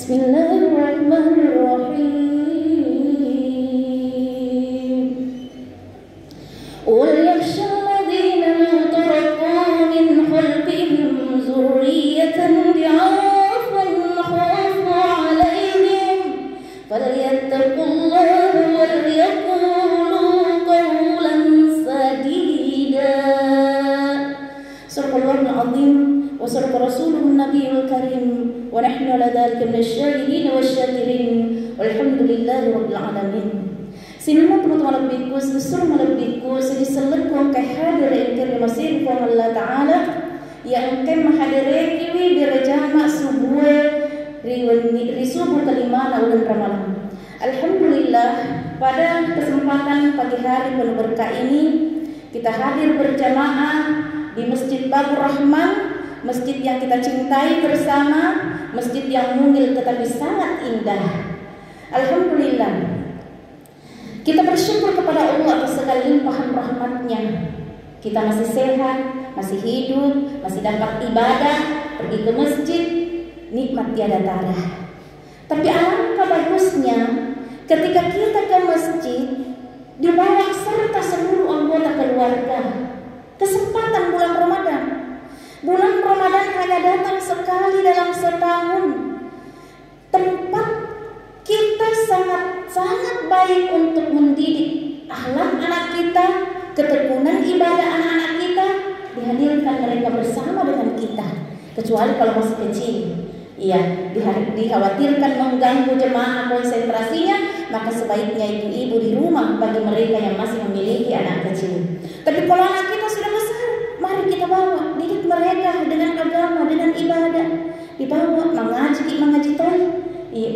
Bismillahirrahmanirrahim. Wal yakhsha alladhina law taraku min khalfihim dzurriyyatan dha'afan khafu 'alaihim falyattaqullaha wal yaqulu qawlan sadida. Surahul Azim wa surah Rasulun Nabiyul Karim wa nahnu ala dzalika minasyahidin wasyakirin walhamdulillahi rabbil alamin. Sinema teman-teman lebihku, sesuruh lebihku, sediselekku ke hadir yang masih Allah Ta'ala yang akan menghadiri kiwi direjama subuh risubuh kelima bulan Ramadan. Alhamdulillah, pada kesempatan pagi hari penuh berkah ini kita hadir berjamaah di Masjid Babur Rahman, masjid yang kita cintai bersama, masjid yang mungil tetapi sangat indah. Alhamdulillah, kita bersyukur kepada Allah atas segala limpahan rahmatnya. Kita masih sehat, masih hidup, masih dapat ibadah, pergi ke masjid, nikmat tiada tara. Tapi alangkah bagusnya ketika kita ke masjid dibawa serta seluruh anggota keluarga. Kesempatan bulan Ramadan. Bulan Ramadan hanya datang sekali dalam setahun. Tempat kita sangat baik untuk mendidik akhlak anak kita, ketekunan ibadah anak-anak kita, dihadirkan mereka bersama dengan kita. Kecuali kalau masih kecil, iya, dikhawatirkan mengganggu jemaah konsentrasinya, maka sebaiknya ibu-ibu di rumah bagi mereka yang masih memiliki anak kecil. Tapi kalau anak kita sudah besar, mari kita bawa, didik mereka dengan agama, dengan ibadah. Dibawa mengaji toy.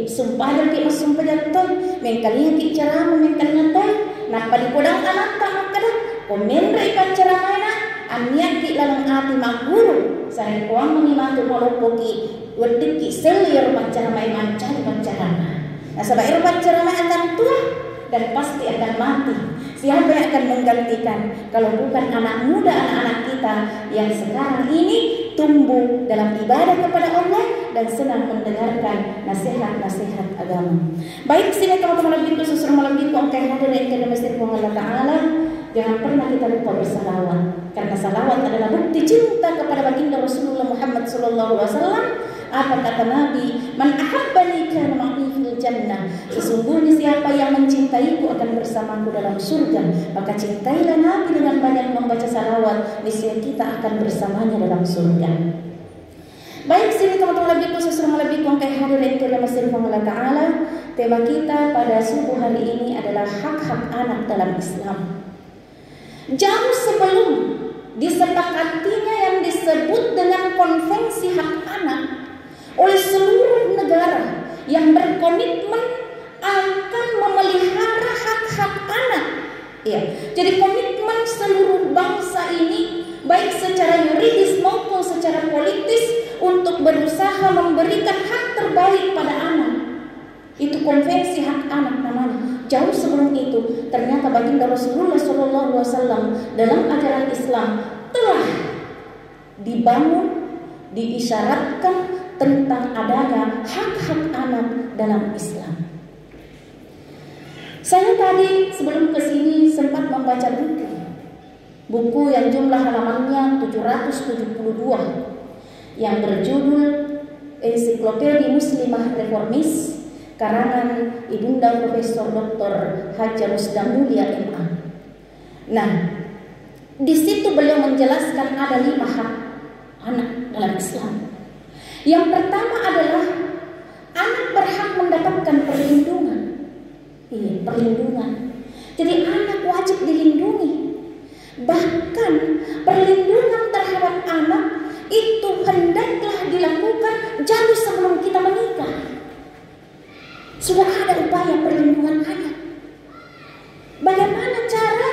Sumpah dan kita sumpah jatuh, mengkalinya kita ceramah, mengkalinya toy. Napa di podang anak tak makada, komen mereka ceramahnya, aniak kita lalang hati makguru. Saya kuang mengimatu malopoki, wedeki selir ceramah mancari ceramah. Nah, sebab ceramah akan tua dan pasti akan mati. Siapa yang akan menggantikan kalau bukan anak muda, anak-anak kita yang sekarang ini tumbuh dalam ibadah kepada Allah dan senang mendengarkan nasihat-nasihat agama. Baik, sini teman-teman lebih khusus rumah lebih kongkai hadir yang kena masjid Allah Ta'ala. Jangan pernah kita lupa bersalawat, karena salawat adalah bukti cinta kepada baginda Rasulullah Muhammad SAW. Apa kata Nabi? Man ahabbani kana ma'i fil jannah. Sesungguhnya siapa yang mencintaiku akan bersamaku dalam surga. Maka cintailah Nabi dengan banyak membaca salawat, niscaya kita akan bersamanya dalam surga. Baik, sini teman-teman lebih khusus rumah lebih kongkai hadir yang kira masih Allah Ta'ala. Tema kita pada subuh hari ini adalah hak-hak anak dalam Islam. Jauh sebelum disepakatinya yang disebut dengan konvensi hak anak oleh seluruh negara yang berkomitmen akan memelihara hak-hak anak. Ya, jadi komitmen seluruh bangsa ini baik secara yuridis maupun secara politis untuk berusaha memberikan hak terbaik pada anak. Itu konvensi hak anak namanya. Jauh sebelum itu ternyata baginda Rasulullah SAW dalam ajaran Islam telah dibangun, diisyaratkan tentang adanya hak-hak anak dalam Islam. Saya tadi sebelum kesini sempat membaca buku yang jumlah halamannya 772 yang berjudul Ensiklopedia Muslimah Reformis karangan Ibunda Profesor Dr. Haja Rusdan Mulia MA. Nah, di situ beliau menjelaskan ada 5 hak anak dalam Islam. Yang pertama adalah anak berhak mendapatkan perlindungan. Iya, perlindungan. Jadi anak wajib dilindungi. Bahkan perlindungan terhadap anak itu hendaklah dilakukan jauh sebelum kita menikah. Sudah ada upaya perlindungan anak. Bagaimana cara?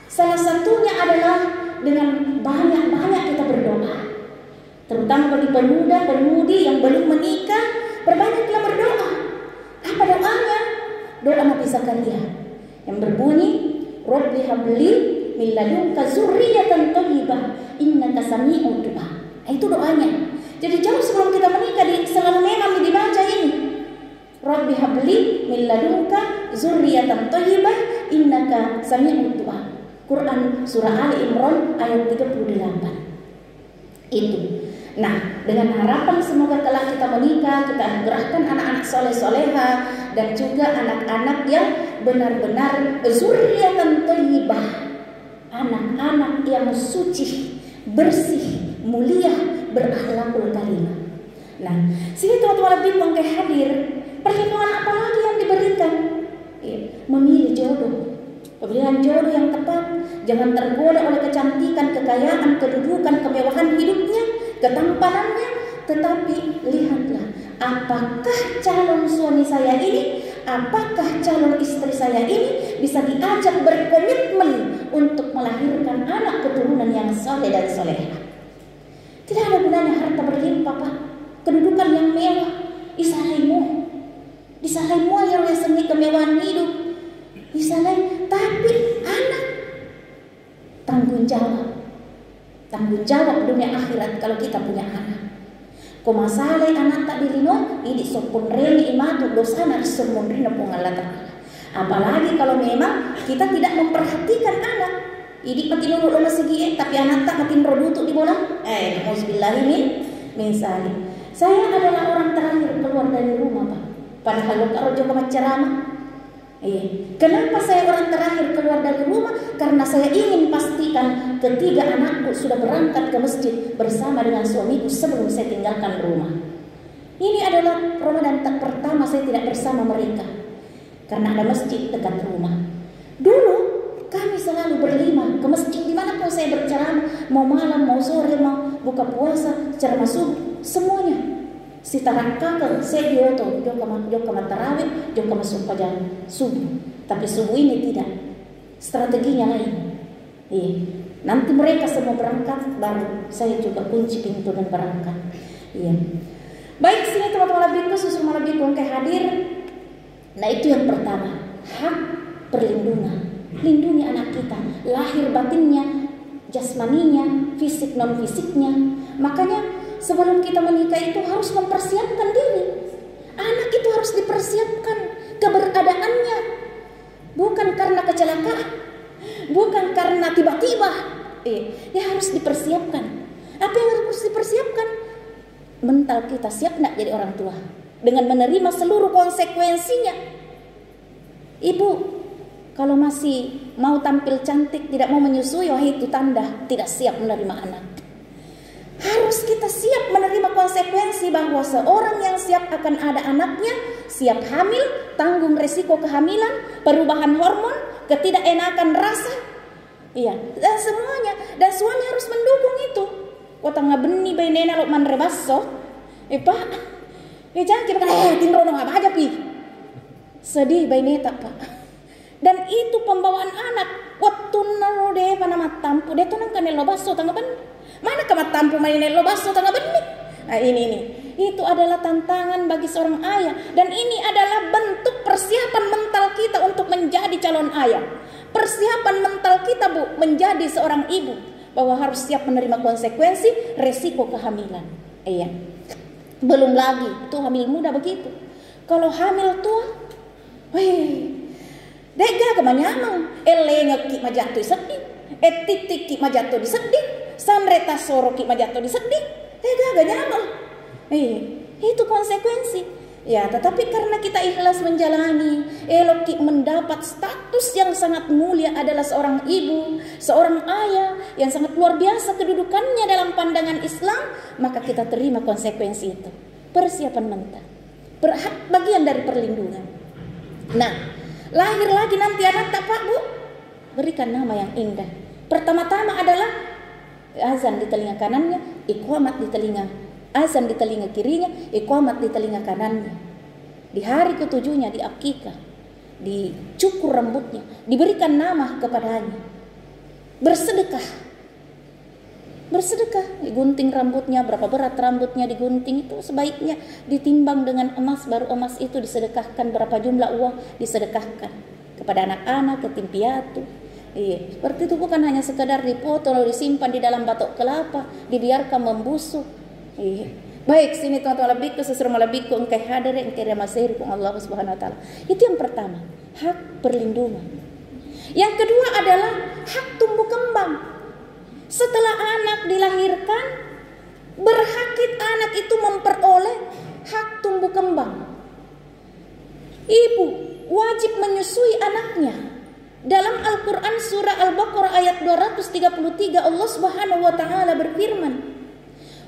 Salah satunya adalah dengan banyak-banyak kita berdoa. Terutama bagi pemuda-pemudi yang belum menikah, perbanyaklah berdoa. Apa doanya? Doa Nabi Zakaria yang berbunyi, Rabbi habli min ladunka dzurriyyatan thayyibah innaka sami'ud du'a. Itu doanya. Jadi jauh sebelum kita menikah selalu memang dibaca ini. min ladunka dzurriyyatan thayyibah innaka sami'ud du'a. Quran surah Ali Imran ayat 38. Itu. Nah, dengan harapan semoga kelak kita menikah, kita anugerahkan anak-anak soleh-soleha dan juga anak-anak yang benar-benar dzurriyyatan thayyibah, anak-anak yang suci, bersih, mulia, berakhlakul karimah. Nah, sini teman-teman lebih bangkai hadir. Perlindungan apa lagi yang diberikan? Memilih jodoh. Pemilihan jodoh yang tepat. Jangan tergoda oleh kecantikan, kekayaan, kedudukan, kemewahan hidupnya, ketampanannya. Tetapi lihatlah, apakah calon suami saya ini, apakah calon istri saya ini bisa diajak berkomitmen untuk melahirkan anak keturunan yang saleh dan soleha. Tidak ada gunanya harta berlimpah, Pak. Kedudukan yang mewah, disalahimu yang seni kemewahan hidup, disalahi, tapi anak tanggung jawab dunia akhirat kalau kita punya anak. Kumasale anak tak dilino, ini sopun reni imatu dosana semun rino Allah Ta'ala. Apalagi kalau memang kita tidak memperhatikan anak. Ini pati nurut lo masih tapi anak tak makin rodutuk di bola. Min salim. Saya adalah orang terakhir keluar dari rumah, Pak. Padahal kalau Joko ceramah. Kenapa saya orang terakhir keluar dari rumah? Karena saya ingin pastikan ketiga anakku sudah berangkat ke masjid bersama dengan suamiku sebelum saya tinggalkan rumah. Ini adalah Ramadan pertama saya tidak bersama mereka karena ada masjid dekat rumah. Dulu kami selalu berlima ke masjid dimanapun saya berceramah, mau malam, mau sore, mau buka puasa, ceramah subuh, semuanya. Si tarak kakak saya dioto, joko tarawih, joko masuk pajan subuh. Tapi subuh ini tidak, strateginya lain. Nanti mereka semua berangkat, baru saya juga kunci pintu dan berangkat. Baik, sini teman-teman lebih khusus rumah lebih kayak hadir. Nah itu yang pertama, hak perlindungan. Lindungi anak kita, lahir batinnya, jasmaninya, fisik non fisiknya. Makanya sebelum kita menikah itu harus mempersiapkan diri. Anak itu harus dipersiapkan keberadaannya, bukan karena kecelakaan, bukan karena tiba-tiba. Ya harus dipersiapkan. Apa yang harus dipersiapkan? Mental kita siap nak jadi orang tua dengan menerima seluruh konsekuensinya. Ibu, kalau masih mau tampil cantik, tidak mau menyusui, wah itu tanda tidak siap menerima anak. Harus kita siap menerima konsekuensi bahwa seorang yang siap akan ada anaknya, siap hamil, tanggung resiko kehamilan, perubahan hormon, ketidakenakan rasa, dan semuanya. Dan suami harus mendukung itu. Kota ngabeni bayi nena lo manrebaso, Pak, jangan kita tinrono apa aja pi, sedih bayi neta Pak. Dan itu pembawaan anak, waktu naro deh panama tampu, deh tuh nang kanelo baso tanggapan. Mana kamat tampu mainin lo baso tengah benih. Nah ini itu adalah tantangan bagi seorang ayah, dan ini adalah bentuk persiapan mental kita untuk menjadi calon ayah. Persiapan mental kita Bu menjadi seorang ibu, bahwa harus siap menerima konsekuensi resiko kehamilan. Belum lagi itu hamil muda begitu. Kalau hamil tua, dega kemanyamang, ngeki majatuh sedih, titik majatuh di sedih. Samreta soroki majato disedih, gak nyaman. Itu konsekuensi. Tetapi karena kita ikhlas menjalani, Eloki mendapat status yang sangat mulia adalah seorang ibu, seorang ayah yang sangat luar biasa kedudukannya dalam pandangan Islam, maka kita terima konsekuensi itu. Persiapan mental, bagian dari perlindungan. Nah, lahir lagi nanti anak tak Pak Bu, berikan nama yang indah. Pertama-tama adalah azan di telinga kanannya, iqamat di telinga, azan di telinga kirinya, iqamat di telinga kanannya. Di hari ketujuhnya di akikah, dicukur rambutnya, diberikan nama kepadanya. Bersedekah, digunting rambutnya, berapa berat rambutnya digunting itu sebaiknya ditimbang dengan emas, baru emas itu disedekahkan, berapa jumlah uang disedekahkan kepada anak-anak, yatim piatu. Seperti itu, bukan hanya sekedar dipoto lalu disimpan di dalam batok kelapa, dibiarkan membusuk. Baik, sini teman-teman lebihku, sesuruh lebihku, engkau hadir, engkau ramaseri kung Allah Subhanahu Wa Taala. Itu yang pertama, hak perlindungan. Yang kedua adalah hak tumbuh kembang. Setelah anak dilahirkan, berhak anak itu memperoleh hak tumbuh kembang. Ibu wajib menyusui anaknya. Dalam Al-Quran surah Al-Baqarah ayat 233 Allah Subhanahu Wa Taala berfirman,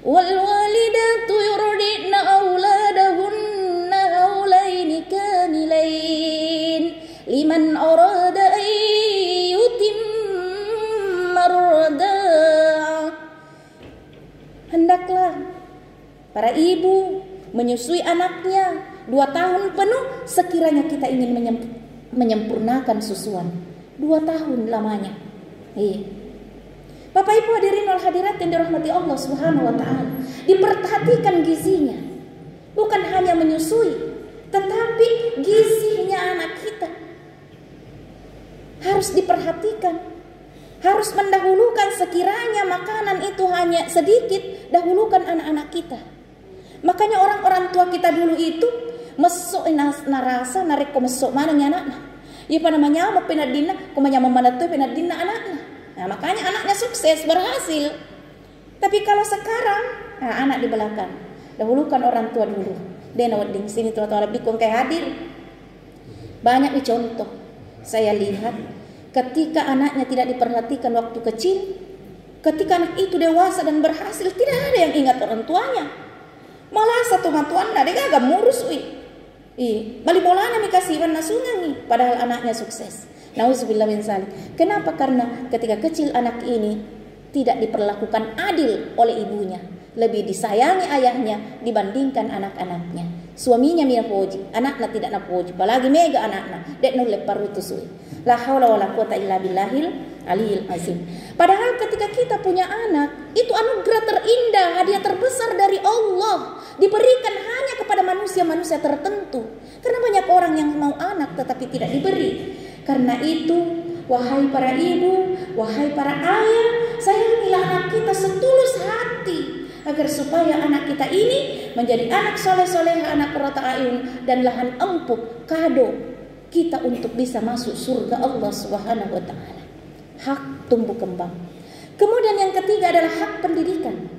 wal walidatu yurdi'na auladahunna haulaini kamilain liman arada an yutimma ar-rada'ah. Hendaklah para ibu menyusui anaknya 2 tahun penuh sekiranya kita ingin menyempurnakan susuan. 2 tahun lamanya. Bapak Ibu hadirin wal hadirat yang dirahmati Allah Subhanahu Wa Taala, diperhatikan gizinya. Bukan hanya menyusui, tetapi gizinya anak kita harus diperhatikan. Harus mendahulukan, sekiranya makanan itu hanya sedikit, dahulukan anak-anak kita. Makanya orang-orang tua kita dulu itu mesok narasa narik ko mesok mana anak-anak. Ya pada menyama penadina, ko menyama mana tuh penadina anaknya. Nah, makanya anaknya sukses, berhasil. Tapi kalau sekarang, anak di belakang. Dahulukan orang tua dulu. Dan di sini tua-tua lebih kayak hadir. Banyak nih contoh. Saya lihat ketika anaknya tidak diperhatikan waktu kecil, ketika anak itu dewasa dan berhasil, tidak ada yang ingat orang tuanya. Malah satu matuan ada gak murus balik bolanya mikasiwan nasungan padahal anaknya sukses. Nauzubillah min zalik. Kenapa? Karena ketika kecil anak ini tidak diperlakukan adil oleh ibunya, lebih disayangi ayahnya dibandingkan anak-anaknya. Suaminya mia poji, anaknya tidak na poji, apalagi mega anaknya dek nulle parutusui. La haula wala quwata illa billahil aliyil azim. Padahal ketika kita punya anak, itu anugerah terindah, hadiah terbesar dari Allah, diberikan hanya kepada manusia-manusia tertentu. Karena banyak orang yang mau anak tetapi tidak diberi. Karena itu, wahai para ibu, wahai para ayah, sayangilah anak kita setulus hati, agar supaya anak kita ini menjadi anak soleh-soleh, anak qurrata a'yun, dan lahan empuk kado kita untuk bisa masuk surga Allah Subhanahu Wa Taala. Hak tumbuh kembang. Kemudian yang ketiga adalah hak pendidikan.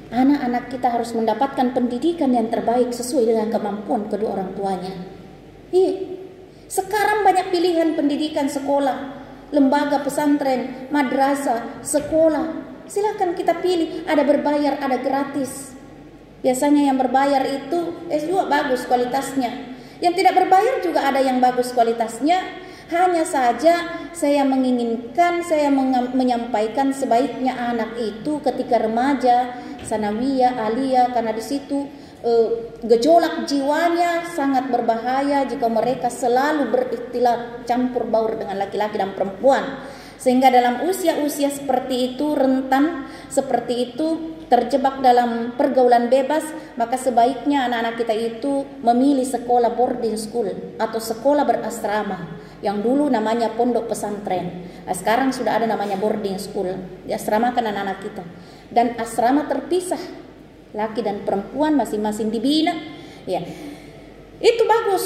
Anak-anak kita harus mendapatkan pendidikan yang terbaik sesuai dengan kemampuan kedua orang tuanya. Sekarang banyak pilihan pendidikan sekolah, lembaga pesantren, madrasah, sekolah. Silakan kita pilih, ada berbayar, ada gratis. Biasanya yang berbayar itu juga bagus kualitasnya. Yang tidak berbayar juga ada yang bagus kualitasnya. Hanya saja saya menginginkan, saya menyampaikan sebaiknya anak itu ketika remaja, sanawiyah, aliyah, karena di situ gejolak jiwanya sangat berbahaya jika mereka selalu berikhtilat, campur baur dengan laki-laki dan perempuan. Sehingga dalam usia-usia seperti itu, rentan seperti itu, terjebak dalam pergaulan bebas, maka sebaiknya anak-anak kita itu memilih sekolah boarding school atau sekolah berasrama, yang dulu namanya pondok pesantren. Nah, sekarang sudah ada namanya boarding school, diasramakan anak-anak kita. Dan asrama terpisah, laki dan perempuan masing-masing dibina. Ya, itu bagus.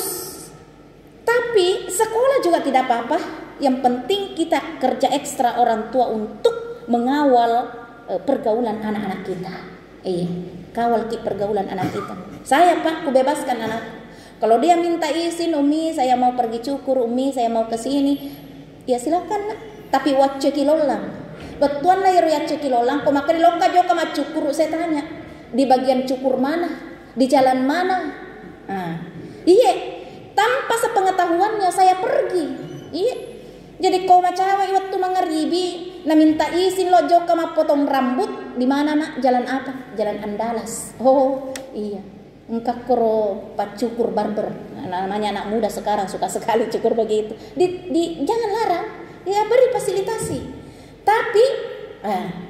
Tapi sekolah juga tidak apa-apa. Yang penting kita kerja ekstra orang tua untuk mengawal pergaulan anak-anak kita. Kawal pergaulan anak kita. Saya Pak, ku bebaskan anak. Kalau dia minta izin, Umi saya mau pergi cukur, Umi saya mau ke sini, ya silakan. Tapi wacce kilolang. Betuan lah ya kilolang. Kau makan loka joka mak cukur, saya tanya. Di bagian cukur mana? Di jalan mana? Iya. Tanpa sepengetahuannya saya pergi. Iya. Jadi kau macawa waktu mangaribi, na minta izin lo joka mak potong rambut, di mana nak? Jalan apa? Jalan Andalas. Oh, iya. Engkak koro cukur barber. Namanya anak muda sekarang suka sekali cukur begitu. Jangan larang. Ya beri fasilitasi. Tapi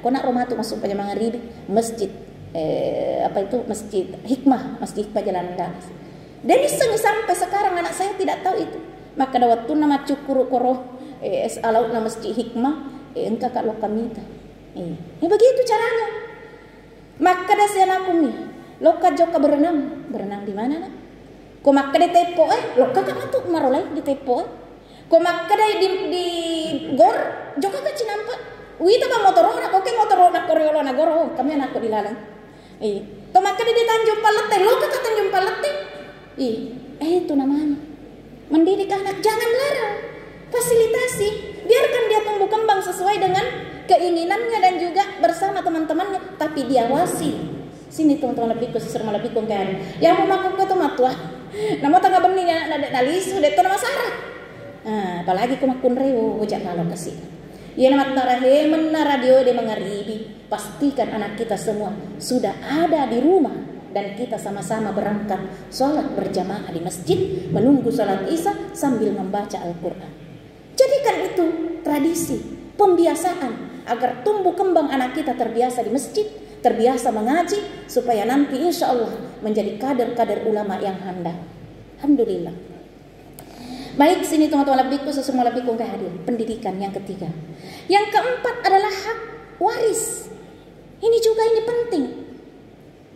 kau nak rumah tu masuk pada mangaribi, masjid masjid hikmah, masjid hikmah Jalan Andalas. Dan iseng sampai sekarang anak saya tidak tahu itu. Maka ada waktu nama cukur koro alaut nama masjid hikmah, engkak kalau kamita. Begitu caranya. Maka dah si anakku nih, loka joka berenang di mana nak? Ko makka de tepo loka ka matuk marolai di tepo. Ko makka di gor joka ka cinampa. Wita ba motoro nak oke motoro nak koreolo na goro kami anakku dilalang. To makka di Tanjung Palete, loka ka Tanjung Palete. Itu namanya mendidik anak, jangan larang. Fasilitasi, biarkan dia tumbuh kembang sesuai dengan keinginannya dan juga bersama teman-temannya, tapi diawasi. Sini teman-teman lebihku, sesur malebihku kan. Yang mau maku ke matua. Namo tangga benih na lisu de to nama sarah. Apalagi ku makun rewo ujak kalau kasih. Ya nama tarahe menna radio de mengaribi. Pastikan anak kita semua sudah ada di rumah dan kita sama-sama berangkat sholat berjamaah di masjid, menunggu sholat Isya sambil membaca Al-Quran. Jadikan itu tradisi, pembiasaan agar tumbuh kembang anak kita terbiasa di masjid, terbiasa mengaji, supaya nanti insya Allah menjadi kader-kader ulama yang handal. Alhamdulillah. Baik, sini teman-teman lebihku, semua lebihku hadir. Pendidikan yang ketiga. Yang keempat adalah hak waris. Ini juga ini penting.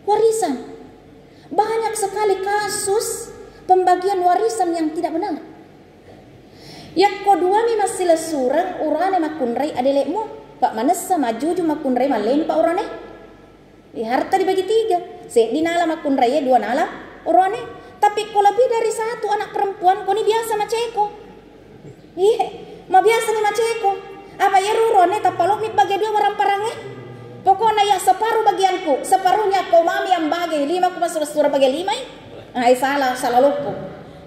Warisan. Banyak sekali kasus pembagian warisan yang tidak benar. Yang kedua masih lesurang urane makunrai adelekmu pak manessa maju makunrai malen pak urane. Harta dibagi 3. Dinala makunrai 2 nala urane. Tapi kalau lebih dari 1 anak perempuan kau ni biasa maceko. Biasa ni maceko. Apa ya urane tapalok mit bagi 2 orang parangnya. Pokoknya ya separuh bagianku, separuhnya kau mami yang bagi 5 aku masuk surah bagi 5. Salah lupa.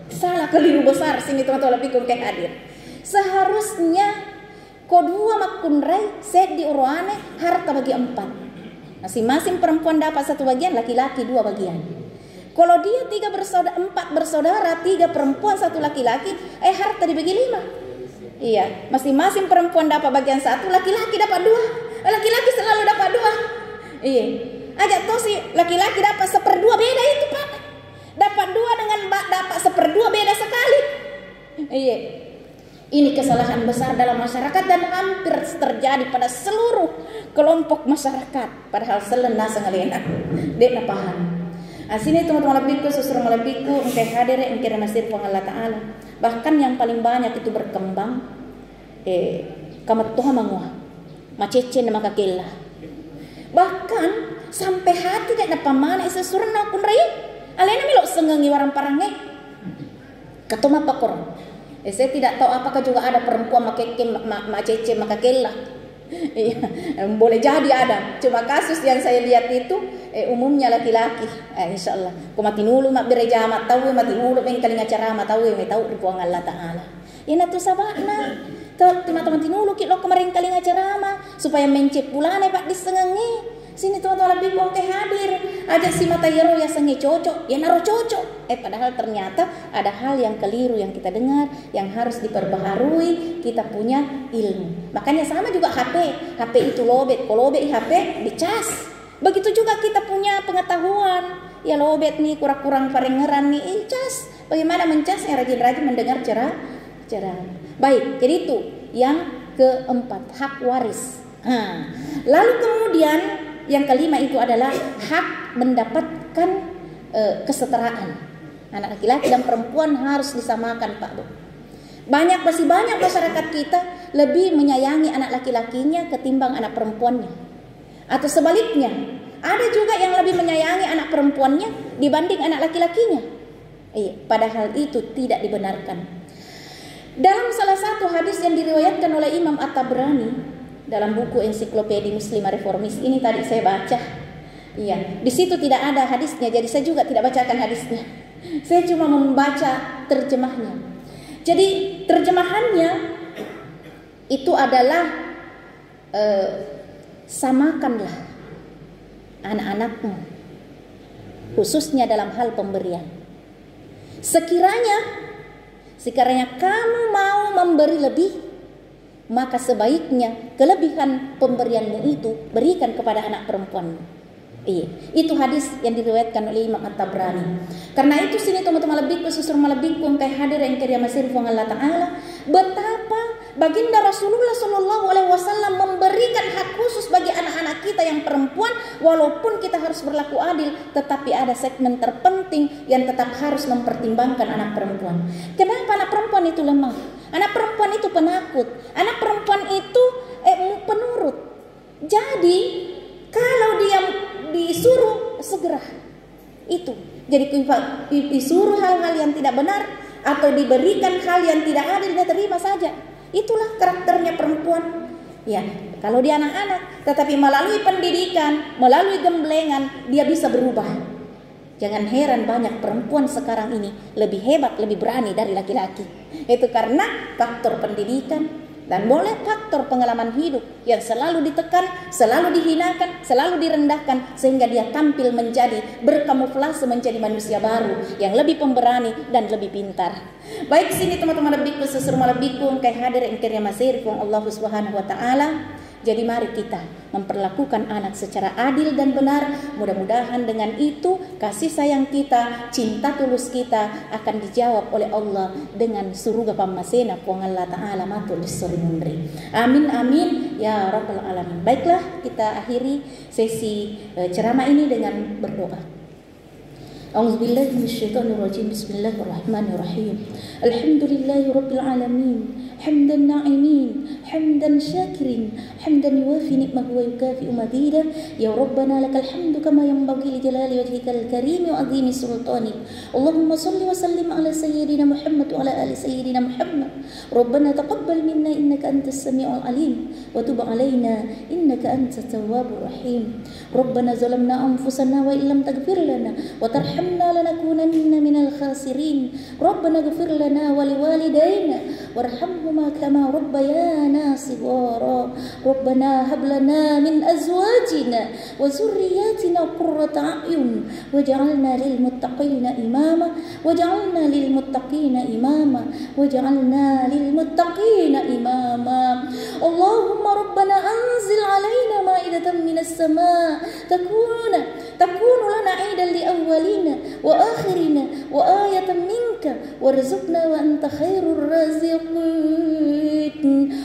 Salah keliru besar sini teman-teman lebih kayak hadir. Seharusnya kedua makunrai set di urane harta bagi 4. Masing-masing perempuan dapat 1 bagian, laki-laki 2 bagian. Kalau dia 4 bersaudara, 3 perempuan 1 laki-laki, harta dibagi 5. Iya, masing-masing perempuan dapat bagian 1, laki-laki dapat 2. Laki-laki selalu dapat 2. Iya. Ajak toh si laki-laki dapat 1/2 beda itu Pak. Dapat 2 dengan dapat 1/2 beda sekali. Iya. Ini kesalahan besar dalam masyarakat dan hampir terjadi pada seluruh kelompok masyarakat. Padahal selena sengalena. Dek na paham. Sini teman-teman lebihku, susur lebihku, engkau hadir, engkau masir Allah Ta'ala. Bahkan yang paling banyak itu berkembang kamat Tuhan manguah. Macece nama kakela. Bahkan sampai hati dek napa mana sesuran na kun rai. Alena milok sengengi warang parange. Katoma pakor. Saya tidak tahu apakah juga ada perempuan makeke macece makakela. Iya, boleh jadi ada. Cuma kasus yang saya lihat itu umumnya laki-laki. Insyaallah. Ko mati nulu mak bereja mak tahu mati nulu peng kali ngacara mak tahu ribuang Allah Ta'ala. Ina tu sabana. Teman-teman tinulu kilo kemarin kali ngacarama supaya mencep pulane Pak disengengi. Sini teman-teman lebih buang hadir. Ada si mata yero ya sengi cocok, ya naruh cocok. Padahal ternyata ada hal yang keliru yang kita dengar, yang harus diperbaharui. Kita punya ilmu. Makanya sama juga HP. HP itu lobet, kalau lobet HP dicas. Begitu juga kita punya pengetahuan. Ya lobet nih kurang-kurang parengeran nih, cas. Bagaimana mencas yang rajin-rajin mendengar cara. Baik, jadi itu yang keempat, hak waris. Lalu kemudian yang kelima itu adalah hak mendapatkan kesetaraan. Anak laki-laki dan perempuan harus disamakan Pak Bu. Masih banyak masyarakat kita lebih menyayangi anak laki-lakinya ketimbang anak perempuannya. Atau sebaliknya, ada juga yang lebih menyayangi anak perempuannya dibanding anak laki-lakinya. Padahal itu tidak dibenarkan. Dalam salah satu hadis yang diriwayatkan oleh Imam At-Tabrani dalam buku Ensiklopedia Muslimah Reformis ini tadi saya baca. Iya, di situ tidak ada hadisnya, jadi saya juga tidak bacakan hadisnya. Saya cuma membaca terjemahnya. Jadi terjemahannya itu adalah samakanlah anak-anakmu, khususnya dalam hal pemberian. Sekiranya kamu mau memberi lebih, maka sebaiknya kelebihan pemberianmu itu berikan kepada anak perempuanmu. Itu hadis yang diriwayatkan oleh Imam At-Tabrani. Karena itu sini teman-teman lebih susur malebih engkau hadir yang kira masir Allah Ta'ala. Betapa baginda Rasulullah SAW memberikan hak khusus bagi anak-anak kita yang perempuan, walaupun kita harus berlaku adil, tetapi ada segmen terpenting yang tetap harus mempertimbangkan anak perempuan. Kenapa anak perempuan itu lemah? Anak perempuan itu penakut. Anak perempuan itu penurut. Jadi kalau dia disuruh segera itu. Jadi disuruh hal-hal yang tidak benar atau diberikan hal yang tidak adil, dia terima saja. Itulah karakternya perempuan. Ya, kalau dia anak-anak, tetapi melalui pendidikan, melalui gemblengan, dia bisa berubah. Jangan heran banyak perempuan sekarang ini lebih hebat, lebih berani dari laki-laki. Itu karena faktor pendidikan dan boleh faktor pengalaman hidup yang selalu ditekan, selalu dihinakan, selalu direndahkan, sehingga dia tampil menjadi berkamuflase menjadi manusia baru yang lebih pemberani dan lebih pintar. Baik, sini teman-teman lebih sesur malabikum kay hadir ingkirnya masirkum Allah Subhanahu wa taala. Jadi mari kita memperlakukan anak secara adil dan benar. Mudah-mudahan dengan itu kasih sayang kita, cinta tulus kita akan dijawab oleh Allah dengan surga pamasena puang Allah Ta'ala matul disuri. Amin amin ya rabbal alamin. Baiklah, kita akhiri sesi ceramah ini dengan berdoa. A'udzubillahi minasyaitonirrajim. Bismillahirrahmanirrahim. Alhamdulillahi rabbil alamin. Hamdan na'imin, hamdan syakirin, hamdan yuwafi ni'mahu wa yukafi'u mazidah. Ya Rabbana lakal hamdu kama yanbaghi li jalali wajhikal karim wa 'azimi sultanik. Allahumma shalli wa sallim ala sayyidina Muhammad wa ala ali sayyidina Muhammad. Rabbana taqabbal minna innaka antas samiul alim wa tub 'alaina innaka antat tawwabur rahim. Rabbana zalamna anfusana wa illam taghfir lana wa tarhamna lanakunanna minal khasirin. Rabbana ighfir lana wa liwalidayna warhamhuma kama rabbayana shighara. Rabbana hab lana min azwajina wa zurriyyatina qurrata a'yun waj'alna lil muttaqina imama waj'alna lil muttaqina imama waj'alna lil muttaqina imama. Allahumma rabbana anzil 'alaina ma'idatan minas sama' takunu lana 'idan li awwalina wa akhirina wa ayatan minka warzuqna wa anta khairur raziqin.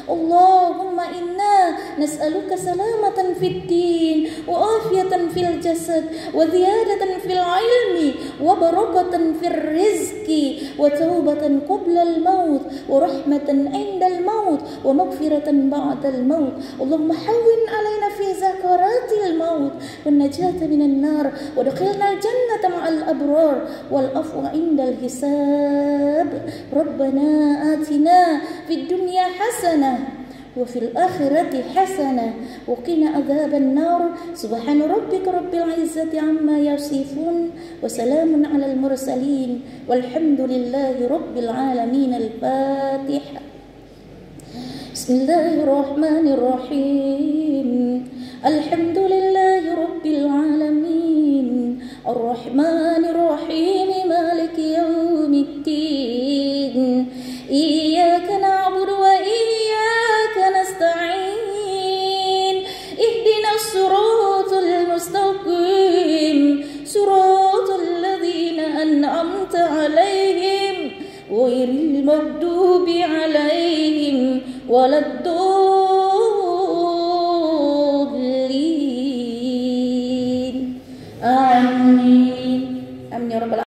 Allahumma inna nas'aluka salamatan fid din wa afiyatan fil jasad wa ziyadatan fil ilmi wa barakatan fil rizqi wa taubatan qabla al maut wa rahmatan 'inda al maut wa maghfiratan ba'da al maut. Allahumma hawwin 'alaina fi zakaratil maut wan najata minan nar wa adkhilna al jannata ma'al abrar wal afwa 'inda al hisab. Rabbana atina fid dunya hasanah wa fil akhirati hasanah wa qina adzaban nar. Subhana rabbika rabbil izzati amma yasifun wa salamun 'alal mursalin walhamdulillahi rabbil alamin. Al-Fatihah. Bismillahirrahmanirrahim. Alhamdulillahi rabbil alamin. Ar-Rahmanir-Rahim. Maliki yaumiddin. Iyyaka na'budu wa iyyaka nasta'in. Ihdinas siratal mustaqim. Siratal ladzina an'amta 'alaihim ghairil maghdubi 'alaihim waladdallin.